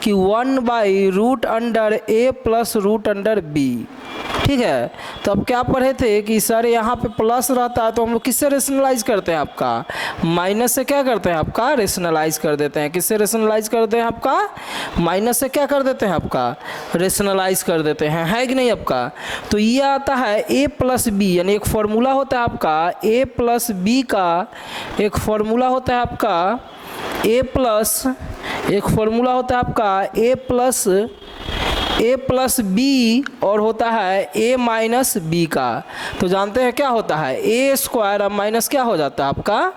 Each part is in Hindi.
कि 1/√अंडर a plus root under b। ठीक है, तो अब क्या पढ़े थे कि सर यहाँ पे प्लस रहता है तो हम लोग किससे रेशनलाइज करते हैं आपका, माइनस से क्या करते हैं आपका, रेशनलाइज कर देते हैं। किससे रेशनलाइज करते हैं आपका, माइनस से क्या कर देते हैं आपका, रेशनलाइज कर देते हैं, है कि नहीं आपका। तो ये आता है a प्लस बी, यानी एक फॉर्मूला होता है आपका a प्लस बी का, एक फॉर्मूला होता है आपका a प्लस, एक फॉर्मूला होता है आपका a प्लस बी और होता है a माइनस बी का। तो जानते हैं क्या होता है, a स्क्वायर अब माइनस क्या हो जाता है आपका,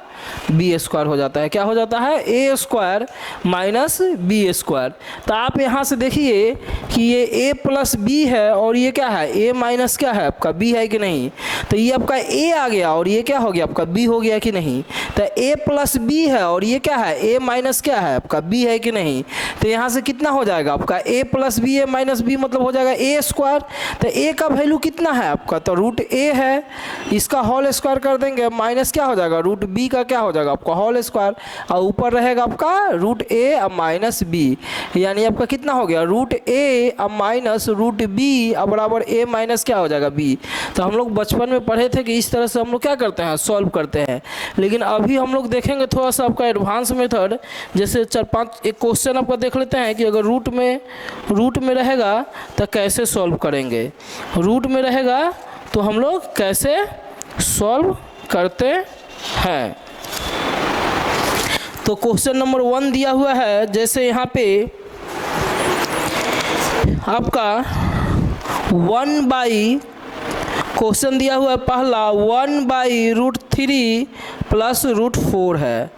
बी स्क्वायर हो जाता है। क्या हो जाता है, ए स्क्वायर माइनस बी स्क्वायर। तो आप यहाँ से देखिए कि ये a प्लस बी है और ये क्या है, a माइनस क्या है आपका b है कि नहीं। तो ये आपका a आ गया और ये क्या हो गया आपका b हो गया कि नहीं। तो a प्लस बी है और ये क्या है, a माइनस क्या है आपका b है कि नहीं। तो यहाँ से कितना हो जाएगा आपका a plus B, a minus B मतलब हो जाएगा a स्क्वायर। तो a का वैल्यू कितना है आपका, तो रूट a है, इसका होल स्क्वायर कर देंगे, माइनस क्या हो जाएगा रूट b का क्या हो जाएगा आपका होल स्क्वायर, और ऊपर रहेगा आपका रूट a अब माइनस बी, यानी आपका कितना हो गया रूट a अब माइनस रूट b अब बराबर a माइनस क्या हो जाएगा b। तो हम लोग बचपन में पढ़े थे कि इस तरह से हम लोग क्या करते हैं, सॉल्व करते हैं। लेकिन अभी हम लोग देखेंगे थोड़ा सा आपका एडवांस मेथड, जैसे 4-5 एक क्वेश्चन आपका देख लेते हैं कि अगर रूट में रहेगा तो कैसे सॉल्व करेंगे, रूट में रहेगा तो हम लोग कैसे सॉल्व करते हैं। तो क्वेश्चन नंबर 1 दिया हुआ है, जैसे यहाँ पे आपका 1/, क्वेश्चन दिया हुआ है पहला 1/√3 प्लस √4 है,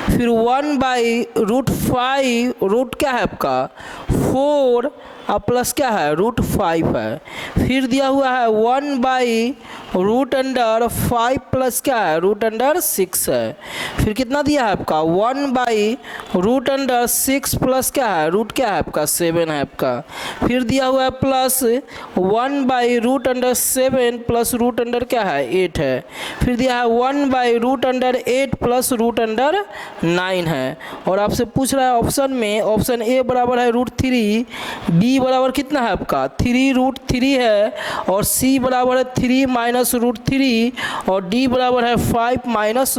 फिर 1/√5, रूट क्या है आपका 4 और प्लस क्या है √5 है, फिर दिया हुआ है 1/√5 प्लस क्या है √6 है, फिर कितना दिया है आपका 1/√6 प्लस क्या है रूट क्या है आपका 7 है आपका, फिर दिया हुआ है प्लस 1/√7 प्लस रूट अंडर क्या है 8 है, फिर दिया है 1/√8 प्लस √9 है। और आपसे पूछ रहा है ऑप्शन में, ऑप्शन ए बराबर है √3, बी बराबर कितना है आपका 3√3 है, और सी बराबर है 3 माइनस √3, और डी बराबर है 5 माइनस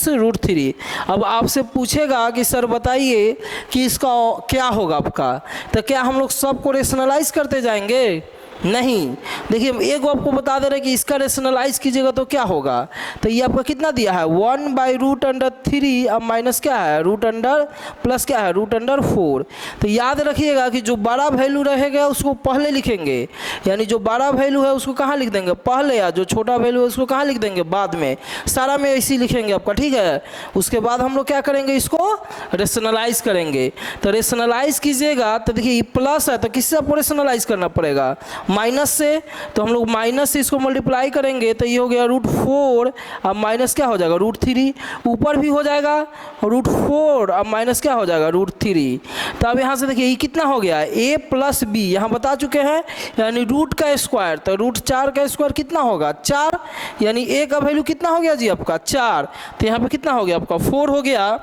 √3। अब आपसे पूछेगा कि सर बताइए कि इसका क्या होगा आपका, तो क्या हम लोग सबको रेशनलाइज करते जाएंगे, नहीं। देखिए एक आपको बता दे रहे कि इसका रेशनलाइज कीजिएगा तो क्या होगा। तो ये आपका कितना दिया है 1/√3 अब माइनस क्या है रूट अंडर प्लस क्या है √4। तो याद रखिएगा कि जो बड़ा वैल्यू रहेगा उसको पहले लिखेंगे, यानी जो बड़ा वैल्यू है उसको कहाँ लिख देंगे पहले, या जो छोटा वैल्यू है उसको कहाँ लिख देंगे बाद में, सारा में ऐसे ही लिखेंगे आपका, ठीक है। उसके बाद हम लोग क्या करेंगे, इसको रेशनलाइज करेंगे। तो रेशनलाइज कीजिएगा तो देखिए ये प्लस है तो किससे आपको रेशनलाइज करना पड़ेगा, माइनस से। तो हम लोग माइनस से इसको मल्टीप्लाई करेंगे तो ये हो गया √4 अब माइनस क्या हो जाएगा √3, ऊपर भी हो जाएगा √4 अब माइनस क्या हो जाएगा √3। तो अब यहाँ से देखिए ये कितना हो गया a प्लस बी, यहाँ बता चुके हैं, यानी रूट का स्क्वायर, तो √4 का स्क्वायर कितना होगा 4, यानी a का वैल्यू कितना हो गया जी आपका 4। तो यहाँ पे कितना हो गया आपका 4 हो गया,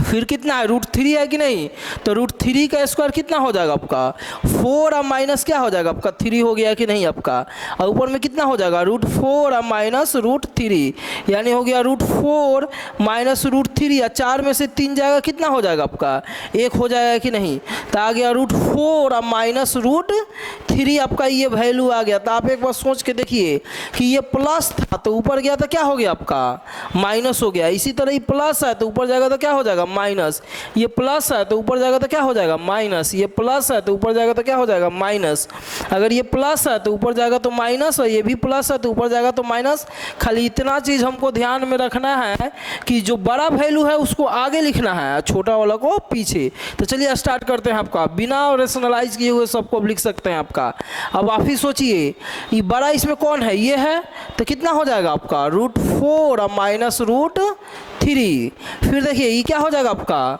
फिर कितना है √3 है कि नहीं, तो √3 का स्क्वायर कितना हो जाएगा आपका 4 और माइनस क्या हो जाएगा आपका 3 हो गया कि नहीं आपका, और ऊपर में कितना हो जाएगा √4 और माइनस √3, यानी हो गया √4 माइनस √3, या 4 में से 3 जाएगा कितना हो जाएगा आपका 1 हो जाएगा कि नहीं। तो आ गया √4 और माइनस √3 आपका ये वैल्यू आ गया। तो आप एक बार सोच के देखिए कि ये प्लस था तो ऊपर गया तो क्या हो गया आपका माइनस हो गया, इसी तरह ये प्लस है तो ऊपर जाएगा तो क्या हो जाएगा माइनस, ये प्लस है तो ऊपर जाएगा तो क्या हो जाएगा माइनस, ये प्लस है तो ऊपर जाएगा तो क्या हो जाएगा माइनस, अगर ये प्लस है तो ऊपर जाएगा तो माइनस, और ये भी प्लस है तो ऊपर जाएगा तो माइनस। खाली इतना चीज़ हमको ध्यान में रखना है कि जो बड़ा वैल्यू है उसको आगे लिखना है, छोटा वाला को पीछे। तो चलिए स्टार्ट करते हैं आपका, बिना रेशनलाइज किए हुए सबको लिख सकते हैं आपका। अब आप ही सोचिए ये बड़ा इसमें कौन है, ये है, तो कितना हो जाएगा आपका √4 और माइनस √3। फिर देखिए ये क्या हो जाएगा आपका,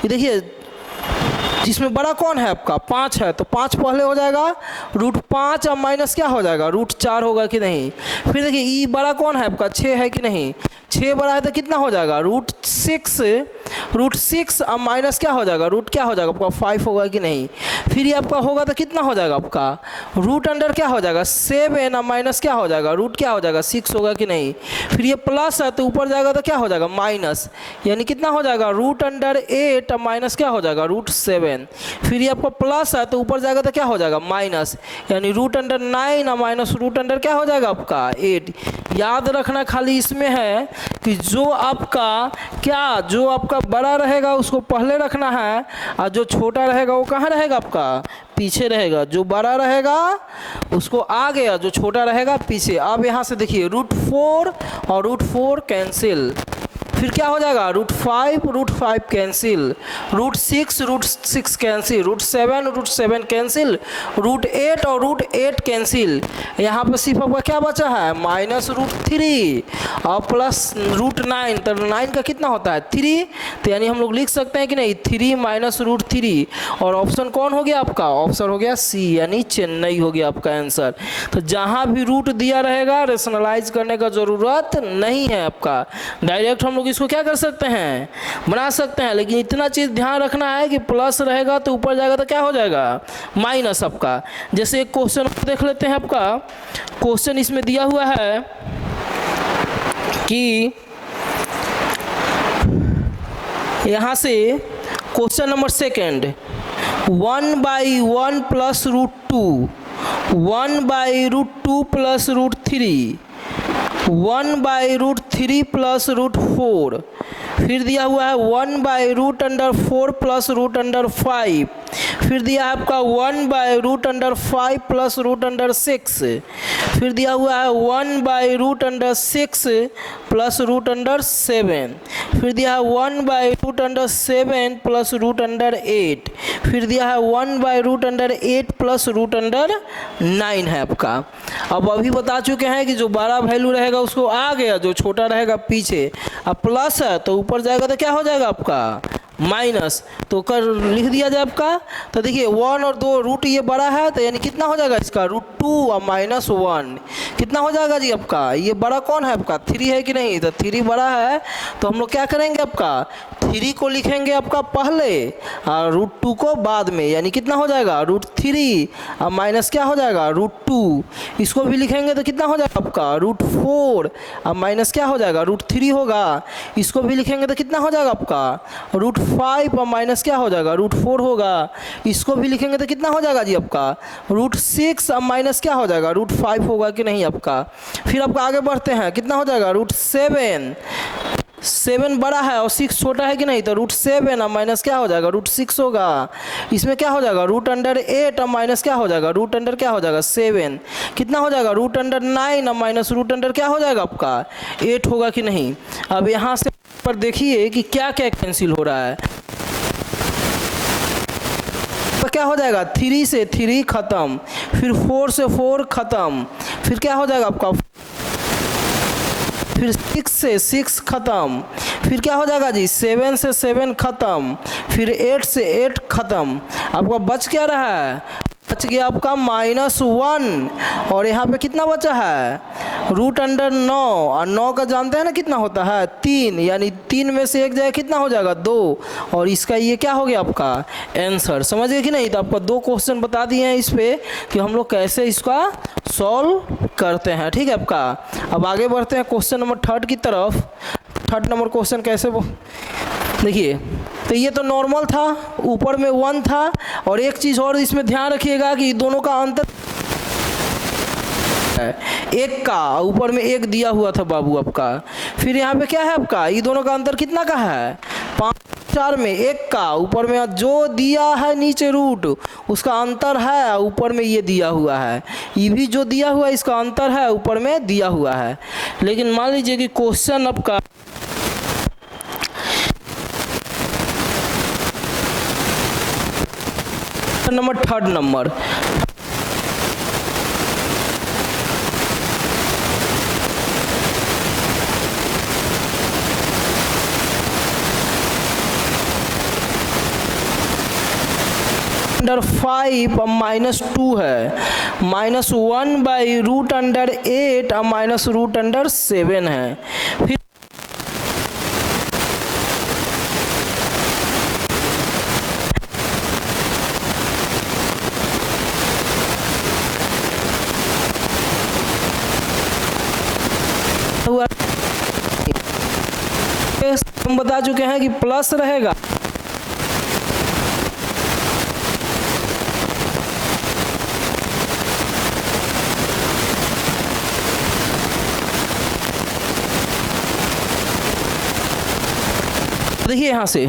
ये देखिए जिसमें बड़ा कौन है आपका 5 है, तो 5 पहले हो जाएगा √5 अब माइनस क्या हो जाएगा √4 होगा कि नहीं। फिर देखिए ई बड़ा कौन है आपका 6 है कि नहीं, 6 बड़ा है तो कितना हो जाएगा √6 अब माइनस क्या हो जाएगा रूट क्या हो जाएगा आपका 5 होगा कि नहीं। फिर ये आपका होगा तो कितना हो जाएगा आपका रूट अंडर क्या हो जाएगा 7 अब माइनस क्या हो जाएगा रूट क्या हो जाएगा 6 होगा कि नहीं। फिर ये प्लस है तो ऊपर जाएगा तो क्या हो जाएगा माइनस, यानी कितना हो जाएगा √8 अब माइनस क्या हो जाएगा √7। फिर ये आपका प्लस है तो ऊपर जाएगा तो क्या हो जाएगा माइनस, यानी √9 अब माइनस √, क्या हो जाएगा आपका 8। याद रखना खाली इसमें है कि जो आपका बड़ा रहेगा उसको पहले रखना है और जो छोटा रहेगा वो कहाँ रहेगा आपका पीछे रहेगा। जो बड़ा रहेगा उसको आगे और जो छोटा रहेगा पीछे। अब यहाँ से देखिए √4 और √4 कैंसिल, फिर क्या हो जाएगा √5 कैंसिल, √6 कैंसिल, √7 कैंसिल, √8 और √8 कैंसिल। यहाँ पर सिर्फ आपका क्या बचा है -√3 और प्लस √9, तो 9 का कितना होता है 3, तो यानी हम लोग लिख सकते हैं कि नहीं 3 - √3। और ऑप्शन कौन हो गया आपका, ऑप्शन हो गया सी, यानी चेन्नई हो गया आपका आंसर। तो जहाँ भी रूट दिया रहेगा रेशनलाइज करने का ज़रूरत नहीं है आपका, डायरेक्ट हम लोग इसको क्या कर सकते हैं बना सकते हैं। लेकिन इतना चीज़ ध्यान रखना है कि प्लस रहेगा तो ऊपर जाएगा तो क्या हो जाएगा माइनस आपका। जैसे एक क्वेश्चन देख लेते हैं, आपका क्वेश्चन इसमें दिया हुआ है कि यहाँ से क्वेश्चन नंबर 2 1/1 + √2, 1/√2 + √3, 1/√3 + √4, फिर दिया हुआ है 1/√4 + √5, फिर दिया है आपका 1/√5 + √6, फिर दिया हुआ है 1/√6 + √7, फिर दिया है 1/√7 + √8, फिर दिया है 1/√8 + √9 है आपका। अब अभी बता चुके हैं कि जो बड़ा वैल्यू रहेगा उसको आगे, जो छोटा रहेगा पीछे। अब प्लस है तो ऊपर जाएगा तो क्या हो जाएगा आपका माइनस, तो कर लिख दिया जाए आपका। तो देखिए 1 और 2 रूट ये बड़ा है तो यानी कितना हो जाएगा इसका √2 और -1, कितना हो जाएगा जी आपका, ये बड़ा कौन है आपका 3 है कि नहीं, तो 3 बड़ा है तो हम लोग क्या करेंगे आपका 3 को लिखेंगे आपका पहले और √2 को बाद में, यानी कितना हो जाएगा √3 और माइनस क्या हो जाएगा √2। इसको भी लिखेंगे तो कितना हो जाएगा आपका √4 और माइनस क्या हो जाएगा √3 होगा। इसको भी लिखेंगे तो कितना हो जाएगा आपका √5 और माइनस क्या हो जाएगा √4 होगा। इसको भी लिखेंगे तो कितना हो जाएगा जी आपका √6 और माइनस क्या हो जाएगा √5 होगा कि नहीं आपका। फिर आपका आगे बढ़ते हैं, कितना हो जाएगा √7, 7 बड़ा है और 6 छोटा है कि नहीं, तो √7 और माइनस क्या हो जाएगा √6 होगा। इसमें क्या हो जाएगा √8 और माइनस क्या हो जाएगा √, क्या हो जाएगा 7, कितना हो जाएगा √9 और माइनस √, क्या हो जाएगा आपका 8 होगा कि नहीं। अब यहाँ से पर देखिए कि क्या क्या कैंसिल हो रहा है, तो क्या हो जाएगा 3 से 3 खत्म, फिर 4 से 4 खत्म, फिर क्या हो जाएगा आपका फिर 6 से 6 खत्म, फिर क्या हो जाएगा जी 7 से 7 खत्म, फिर 8 से 8 खत्म। आपका बच क्या रहा है, बच गया आपका -1 और यहाँ पे कितना बचा है √9 और 9 का जानते हैं ना कितना होता है 3, यानी 3 में से एक जगह कितना हो जाएगा 2 और इसका ये क्या हो गया आपका आंसर। समझ गए कि नहीं। तो आपका 2 क्वेश्चन बता दिए हैं इस पे कि हम लोग कैसे इसका सॉल्व करते हैं, ठीक है आपका। अब आगे बढ़ते हैं क्वेश्चन नंबर 3 की तरफ। 3 नंबर क्वेश्चन कैसे देखिए, तो ये तो नॉर्मल था, ऊपर में 1 था और एक चीज़ और इसमें ध्यान रखिएगा कि दोनों का अंतर एक का ऊपर में 1 दिया हुआ था बाबू आपका। फिर यहाँ पे क्या है आपका, ये दोनों का अंतर कितना का है 5 4 में 1 का ऊपर में जो दिया है नीचे रूट उसका अंतर है, ऊपर में ये दिया हुआ है, ये भी जो दिया हुआ है इसका अंतर है, ऊपर में दिया हुआ है। लेकिन मान लीजिए कि क्वेश्चन आपका नंबर 3 नंबर अंडर 5 अब -2 है, -1/√8 अब -√7 है। फिर हम बता चुके हैं कि प्लस रहेगा, देखिए यहां से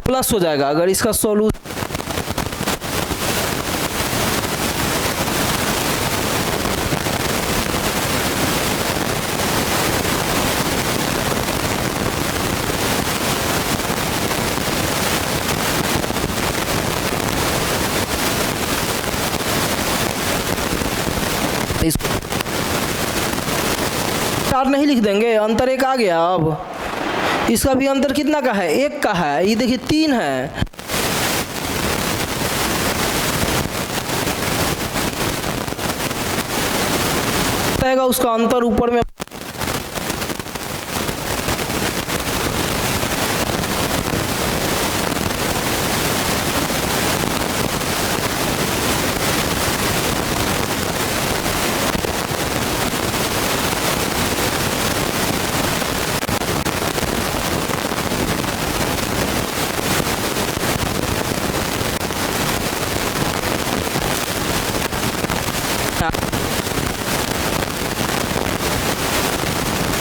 प्लस हो जाएगा अगर इसका सोल्यूशन चार नहीं लिख देंगे, अंतर एक आ गया। अब इसका भी अंतर कितना का है, एक का है, ये देखिए 3 है। रहेगा उसका अंतर ऊपर में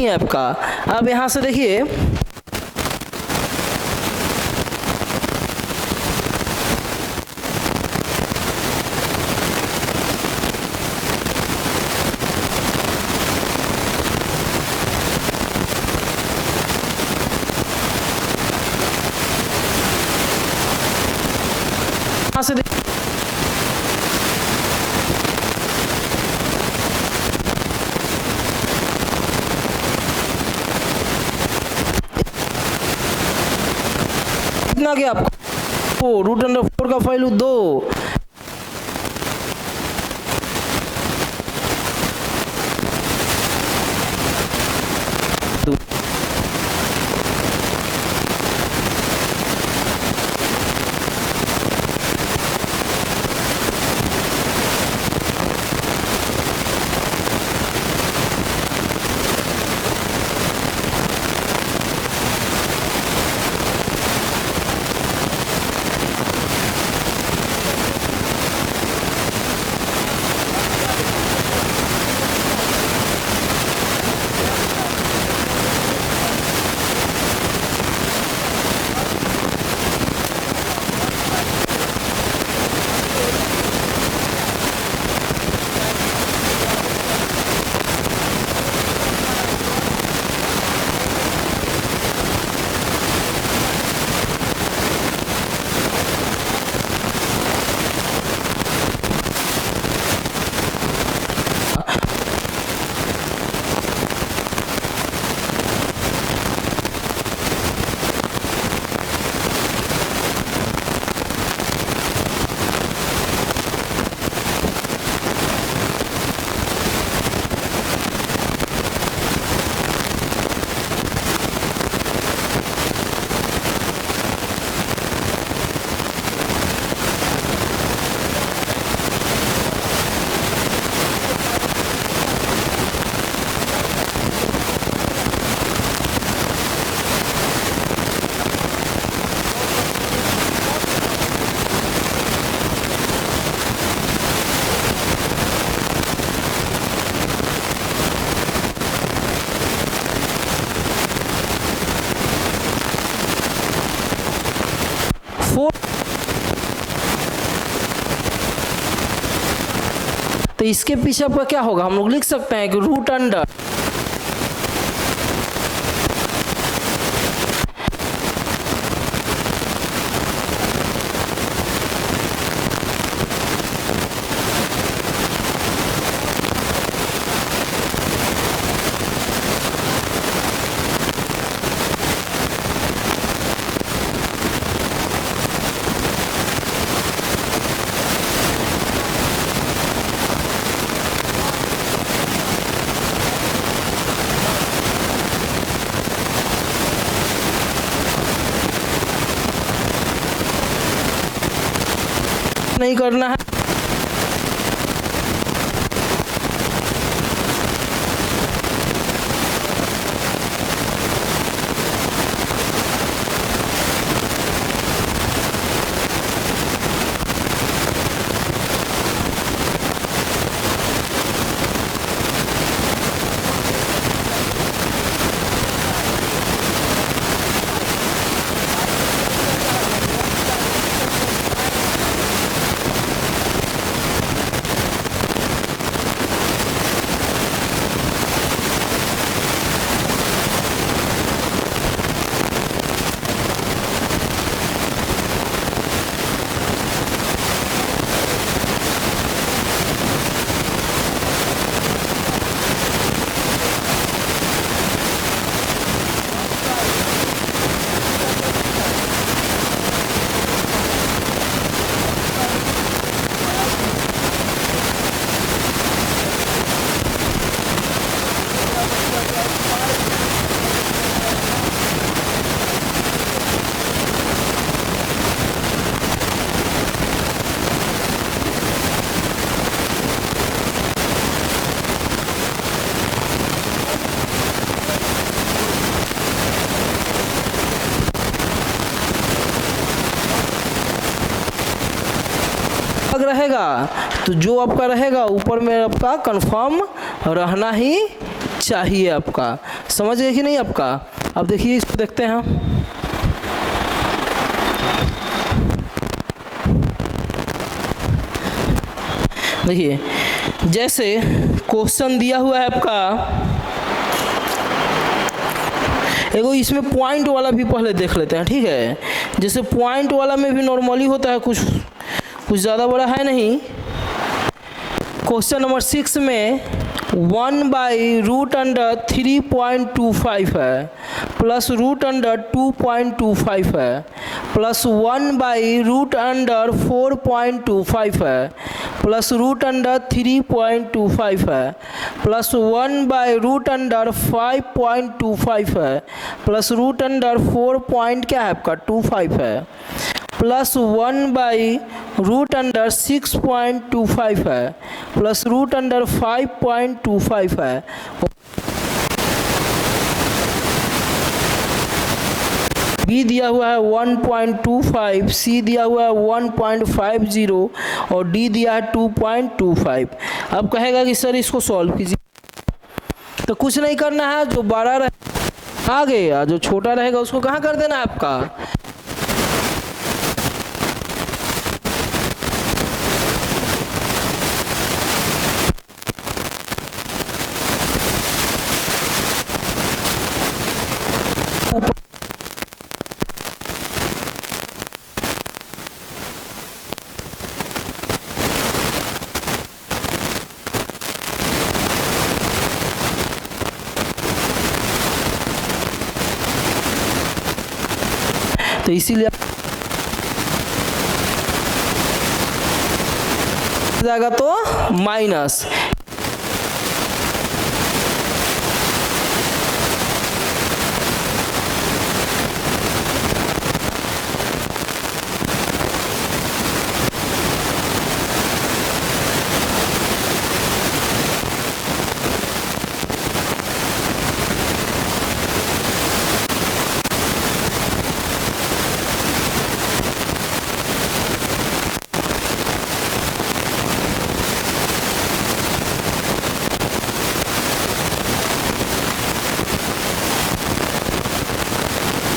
आपका। अब यहां से देखिए यहां से कितना गया आपको, √4 का वैल्यू 2, तो इसके पीछे आपका क्या होगा, हम लोग लिख सकते हैं कि रूट अंडर नहीं करना है। रहेगा तो जो आपका रहेगा ऊपर में आपका कंफर्म रहना ही चाहिए आपका। समझ गए कि नहीं आपका? अब देखिए इसको देखते हैं हम। देखिए जैसे क्वेश्चन दिया हुआ है आपका, एगो इसमें पॉइंट वाला भी पहले देख लेते हैं, ठीक है। जैसे पॉइंट वाला में भी नॉर्मली होता है, कुछ ज़्यादा बड़ा है नहीं। क्वेश्चन नंबर 6 में 1/√3.25 है, प्लस √2.25 है, प्लस 1/√4.25 है, प्लस √3.25 है, प्लस 1/√5.25 है, प्लस √4 क्या है आपका 25 है, प्लस 1/√6.25 है, प्लस √5.25 है। बी दिया हुआ है 1.25, सी दिया हुआ है 1.50 और डी दिया है 2.25। अब कहेगा कि सर इसको सॉल्व कीजिए, तो कुछ नहीं करना है, जो बड़ा रहेगा आगे या जो छोटा रहेगा उसको कहाँ कर देना है आपका। तो इसीलिए जाएगा तो माइनस,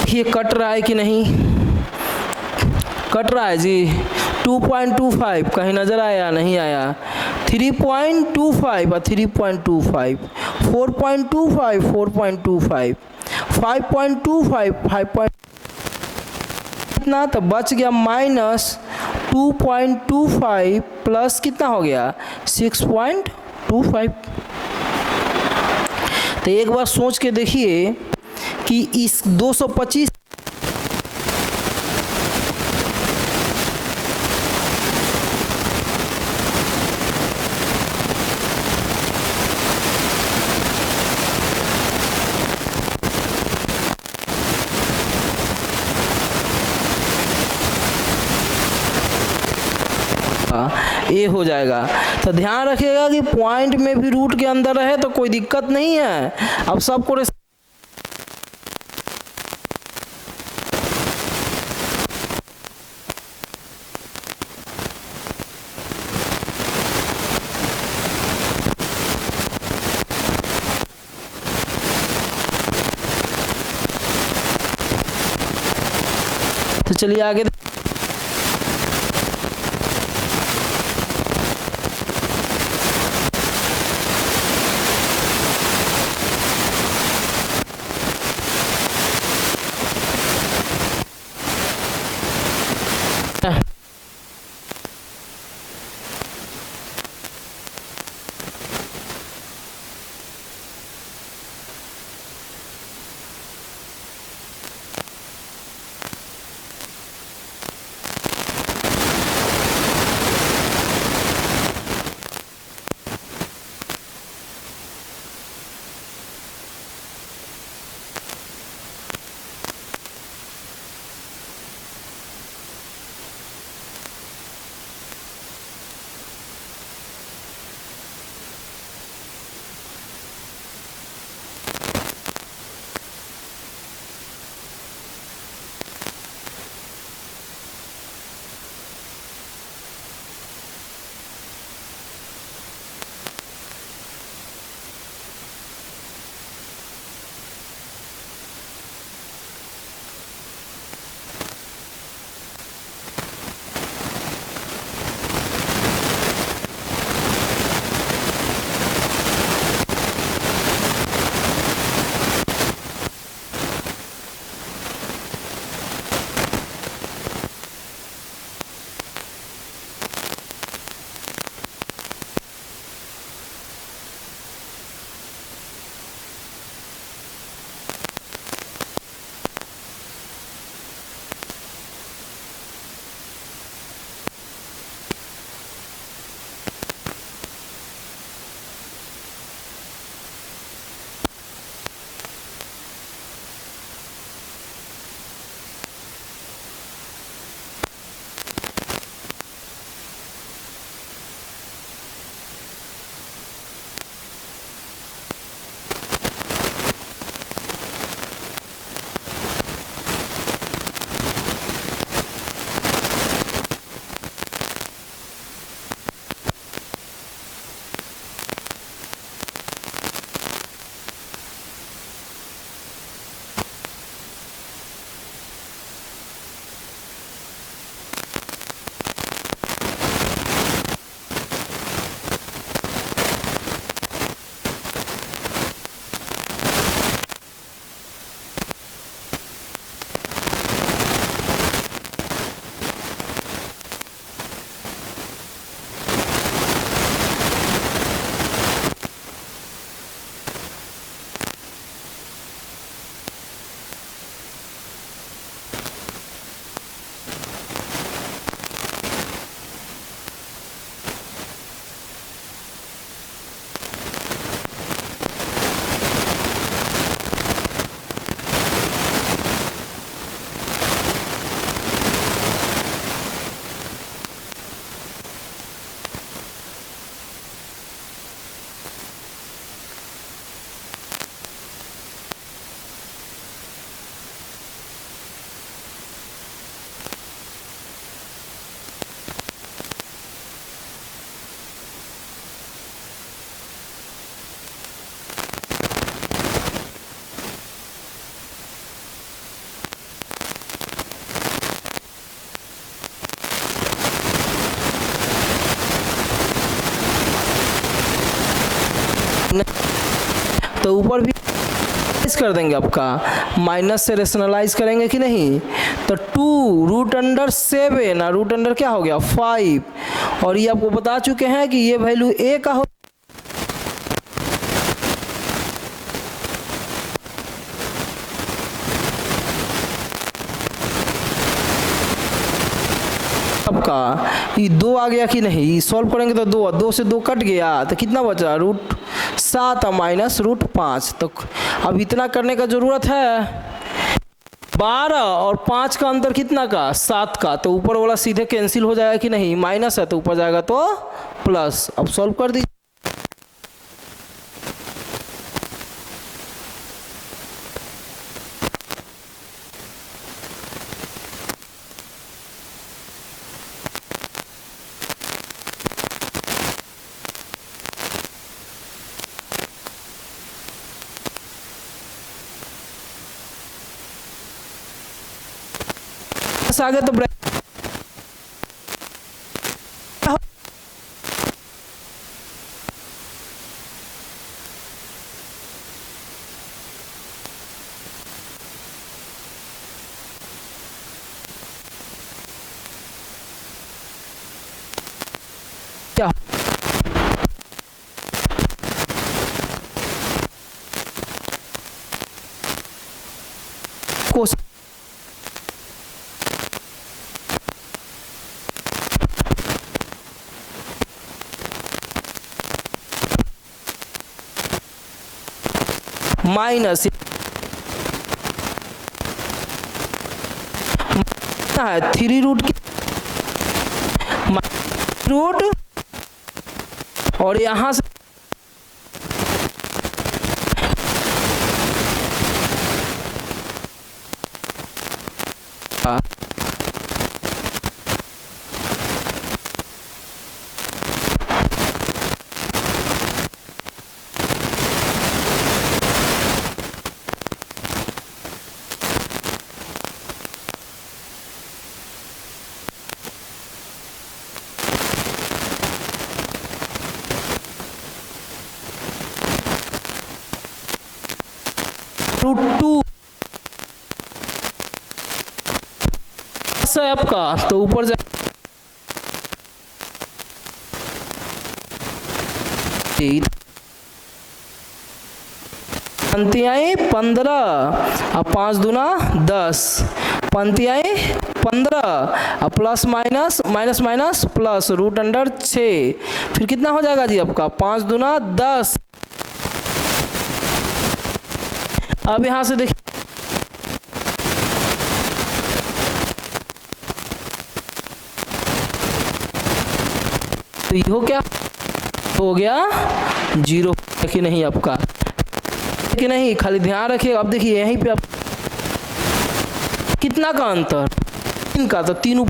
ये कट रहा है कि नहीं, कट रहा है जी। 2.25 कहीं नज़र आया नहीं आया, 3.25 और 3.25, 4.25 4.25, 5.25 5. कितना तो बच गया -2.25 प्लस कितना हो गया 6.25। तो एक बार सोच के देखिए कि इस 225 225 ए हो जाएगा। तो ध्यान रखिएगा कि पॉइंट में भी रूट के अंदर रहे तो कोई दिक्कत नहीं है। अब सबको तो चलिए आगे। तो ऊपर भी कर देंगे आपका, माइनस से रेशनलाइज करेंगे कि नहीं। तो 2√7 रूट अंडर क्या हो गया 5, और ये आपको बता चुके हैं कि ये वैल्यू ए का हो आपका ये 2 आ गया कि नहीं। सॉल्व करेंगे तो 2 से 2 कट गया तो कितना बचा √7 माइनस √5। तो अब इतना करने का ज़रूरत है। 12 और 5 का अंतर कितना का, 7 का, तो ऊपर वाला सीधे कैंसिल हो जाएगा कि नहीं, माइनस है तो ऊपर जाएगा तो प्लस। अब सॉल्व कर दीजिए। आगे तो क्या कोस माइनस है 3 रूट की रूट और यहां से रूट 2 है आपका, तो ऊपर जा पंक्तियाँ 15 और 5 दूना 10, पंक्तियाँ 15 और plus minus minus minus plus root under 6, फिर कितना हो जाएगा जी आपका 5 दूना 10। अब यहां से देखिए तो ये क्या हो गया, 0 कि नहीं आपका, कि नहीं, खाली ध्यान रखिए। अब देखिए यहीं पे आप कितना का अंतर, 3 का, तो 3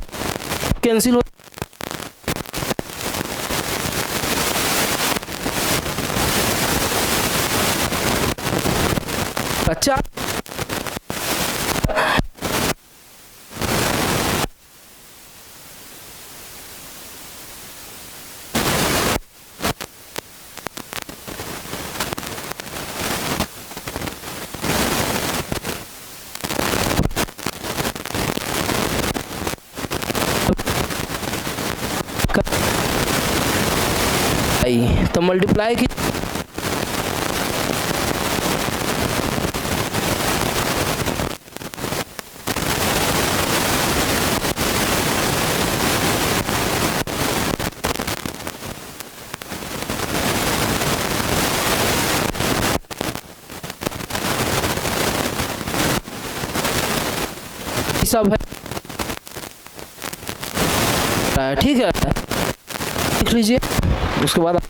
कैंसिल हो, अच्छा तो मल्टीप्लाई की सब है, ठीक है, लिख लीजिए। उसके बाद